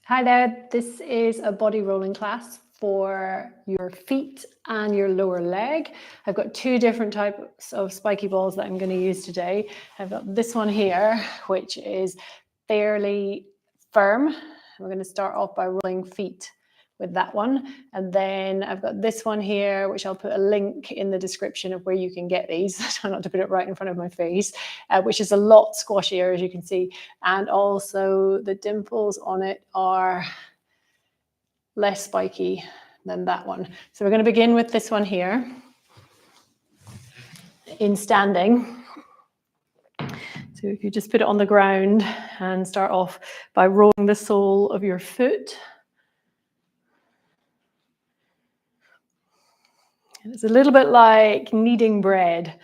Hi there, this is a body rolling class for your feet and your lower leg. I've got two different types of spiky balls that I'm going to use today. I've got this one here, which is fairly firm. We're going to start off by rolling feet with that one. And then I've got this one here, which I'll put a link in the description of where you can get these. I try not to put it right in front of my face, which is a lot squashier, as you can see. And also the dimples on it are less spiky than that one. So we're going to begin with this one here in standing. So if you just put it on the ground and start off by rolling the sole of your foot. And it's a little bit like kneading bread.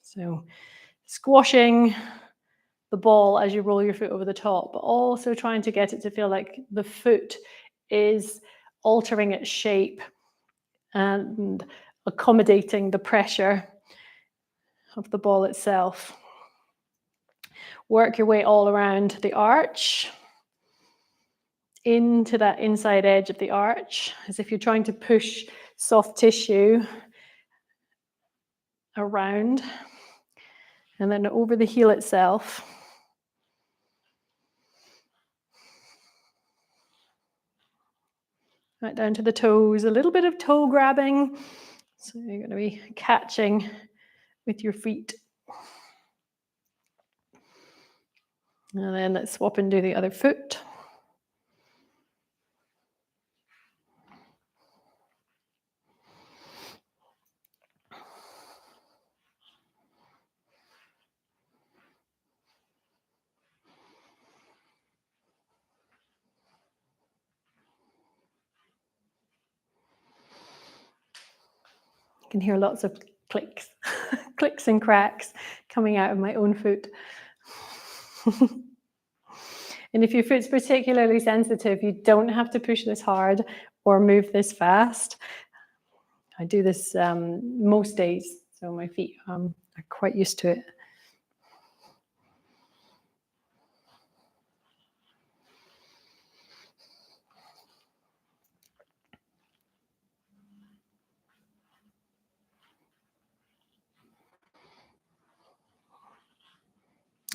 So squashing the ball as you roll your foot over the top, but also trying to get it to feel like the foot is altering its shape and accommodating the pressure of the ball itself. Work your way all around the arch, into that inside edge of the arch, as if you're trying to push soft tissue around, and then over the heel itself. Right down to the toes, a little bit of toe grabbing. So you're going to be catching with your feet. And then let's swap and do the other foot. I can hear lots of clicks, clicks and cracks coming out of my own foot. And if your foot's particularly sensitive, you don't have to push this hard or move this fast. I do this most days, so my feet are quite used to it.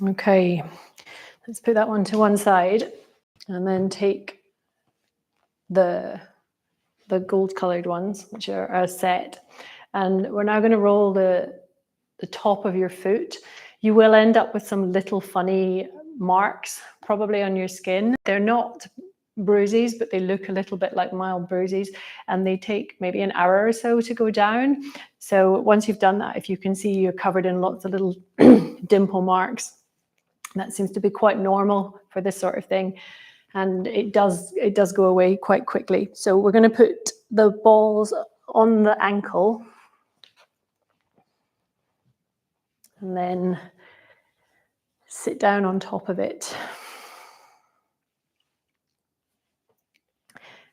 Okay, let's put that one to one side and then take the gold colored ones, which are a set. And we're now going to roll the top of your foot. You will end up with some little funny marks, probably on your skin. They're not bruises, but they look a little bit like mild bruises, and they take maybe an hour or so to go down. So once you've done that, if you can see you're covered in lots of little dimple marks, that seems to be quite normal for this sort of thing. And it does go away quite quickly. So we're going to put the balls on the ankle and then sit down on top of it.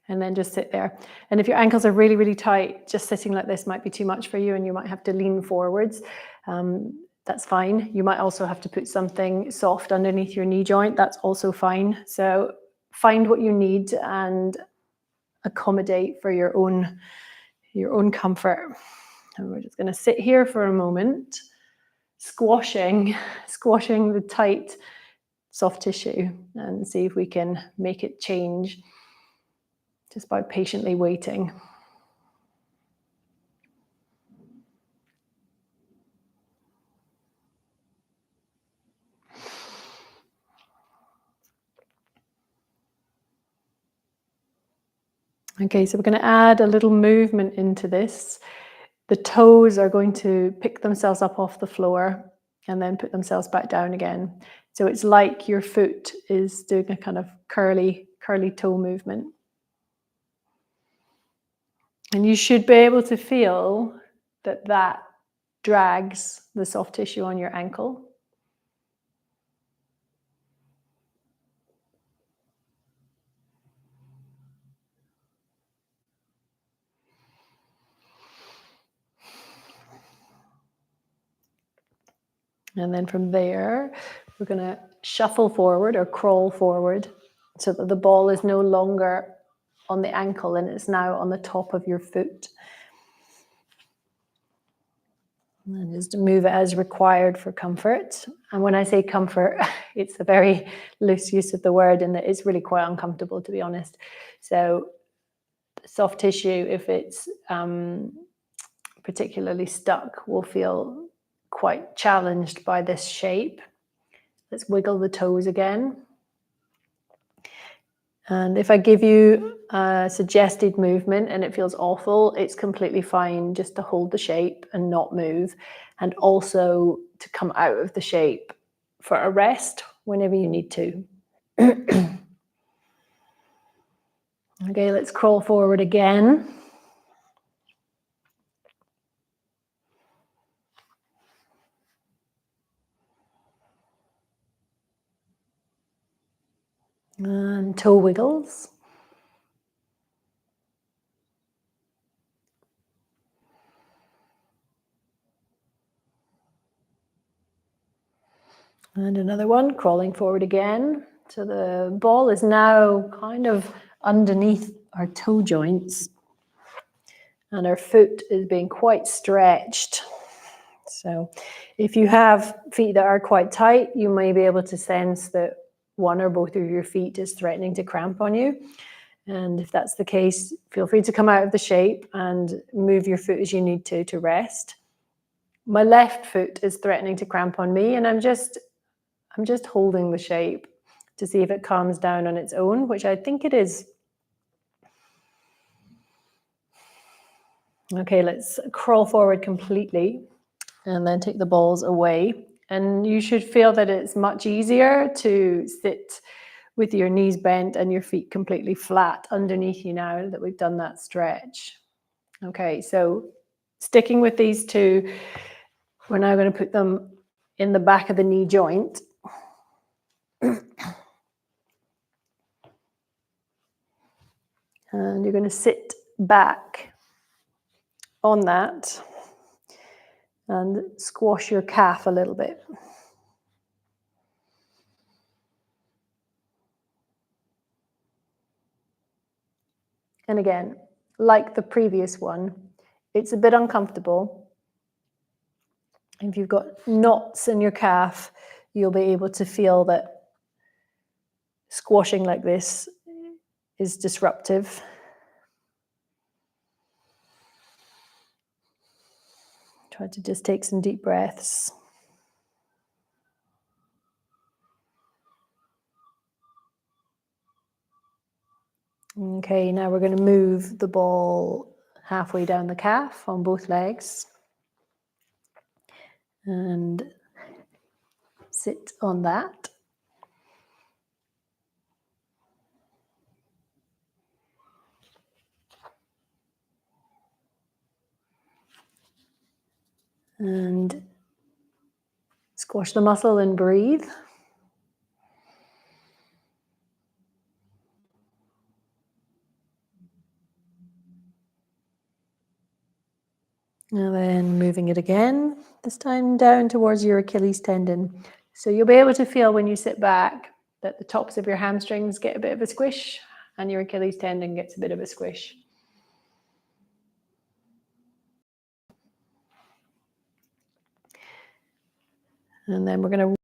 And then just sit there. And if your ankles are really, really tight, just sitting like this might be too much for you and you might have to lean forwards. That's fine. You might also have to put something soft underneath your knee joint. That's also fine. So find what you need and accommodate for your own comfort. And we're just going to sit here for a moment, squashing the tight soft tissue and see if we can make it change just by patiently waiting. Okay, so we're going to add a little movement into this. The toes are going to pick themselves up off the floor and then put themselves back down again. So it's like your foot is doing a kind of curly toe movement. And you should be able to feel that drags the soft tissue on your ankle. And then from there, we're going to shuffle forward or crawl forward so that the ball is no longer on the ankle and it's now on the top of your foot. And then just move it as required for comfort. And when I say comfort, it's a very loose use of the word, and that it's really quite uncomfortable, to be honest. So soft tissue, if it's particularly stuck, will feel quite challenged by this shape. Let's wiggle the toes again. And if I give you a suggested movement and it feels awful, it's completely fine just to hold the shape and not move, and also to come out of the shape for a rest whenever you need to. Okay, let's crawl forward again. And toe wiggles. And another one, crawling forward again. So the ball is now kind of underneath our toe joints, and our foot is being quite stretched. So if you have feet that are quite tight, you may be able to sense that one or both of your feet is threatening to cramp on you. And if that's the case, feel free to come out of the shape and move your foot as you need to rest. My left foot is threatening to cramp on me, and I'm just holding the shape to see if it calms down on its own, which I think it is. Okay, let's crawl forward completely and then take the balls away. And you should feel that it's much easier to sit with your knees bent and your feet completely flat underneath you now that we've done that stretch. Okay, so sticking with these two, we're now going to put them in the back of the knee joint. And you're going to sit back on that and squash your calf a little bit. And again, like the previous one, it's a bit uncomfortable. If you've got knots in your calf, you'll be able to feel that squashing like this is disruptive. Try to just take some deep breaths. Okay, now we're going to move the ball halfway down the calf on both legs and sit on that. And squash the muscle and breathe. And then moving it again, this time down towards your Achilles tendon. So you'll be able to feel when you sit back that the tops of your hamstrings get a bit of a squish and your Achilles tendon gets a bit of a squish. And then we're going to rock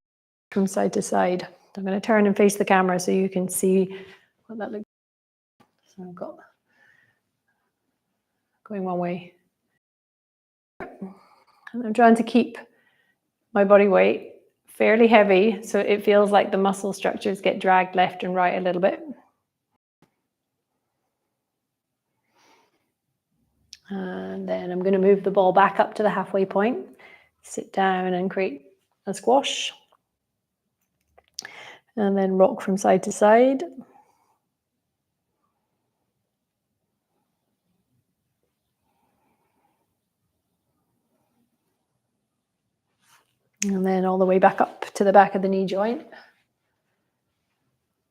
from side to side. I'm going to turn and face the camera so you can see what that looks like. So I've got going one way. And I'm trying to keep my body weight fairly heavy so it feels like the muscle structures get dragged left and right a little bit. And then I'm going to move the ball back up to the halfway point, sit down and create a squash. And then rock from side to side. And then all the way back up to the back of the knee joint.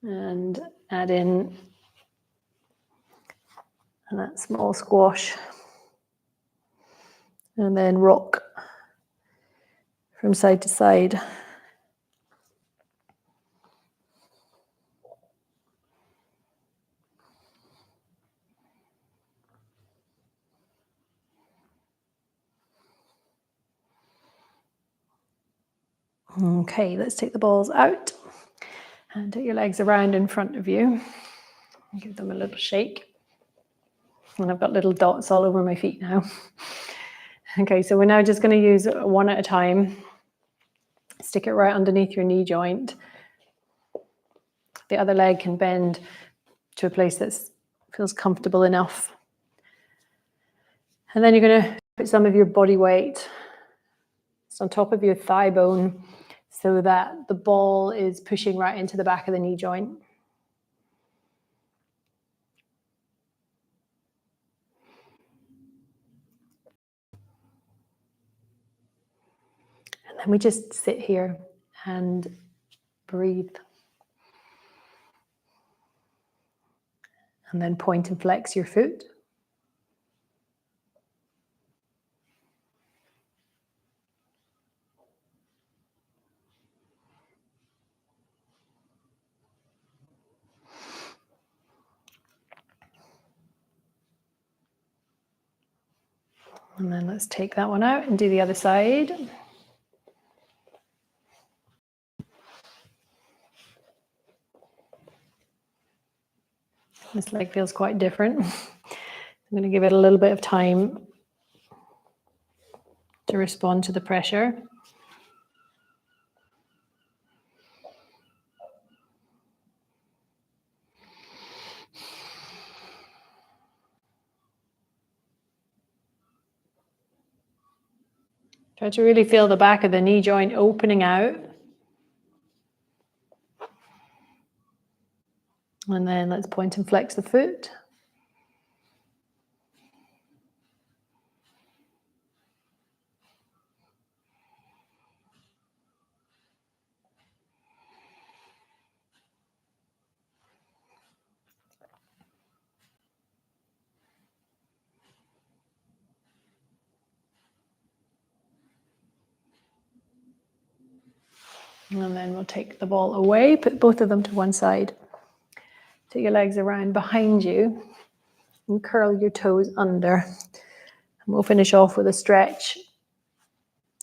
And add in that small squash. And then rock from side to side. Okay, let's take the balls out and take your legs around in front of you. Give them a little shake. And I've got little dots all over my feet now. Okay, so we're now just going to use one at a time. Stick it right underneath your knee joint. The other leg can bend to a place that feels comfortable enough. And then you're going to put some of your body weight on top of your thigh bone so that the ball is pushing right into the back of the knee joint. And then we just sit here and breathe. And then point and flex your foot. And then let's take that one out and do the other side. This leg feels quite different. I'm going to give it a little bit of time to respond to the pressure. Try to really feel the back of the knee joint opening out. And then let's point and flex the foot. And then we'll take the ball away, put both of them to one side. Take your legs around behind you and curl your toes under. And we'll finish off with a stretch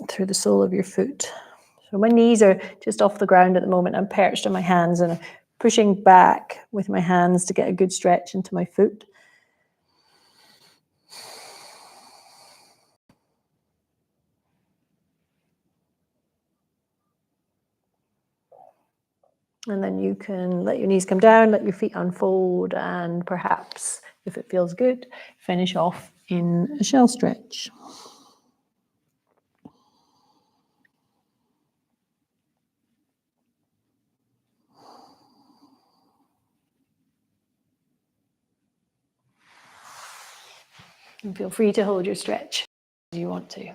through the sole of your foot. So my knees are just off the ground at the moment. I'm perched on my hands and I'm pushing back with my hands to get a good stretch into my foot. And then you can let your knees come down, let your feet unfold, and perhaps, if it feels good, finish off in a shell stretch. And feel free to hold your stretch if you want to.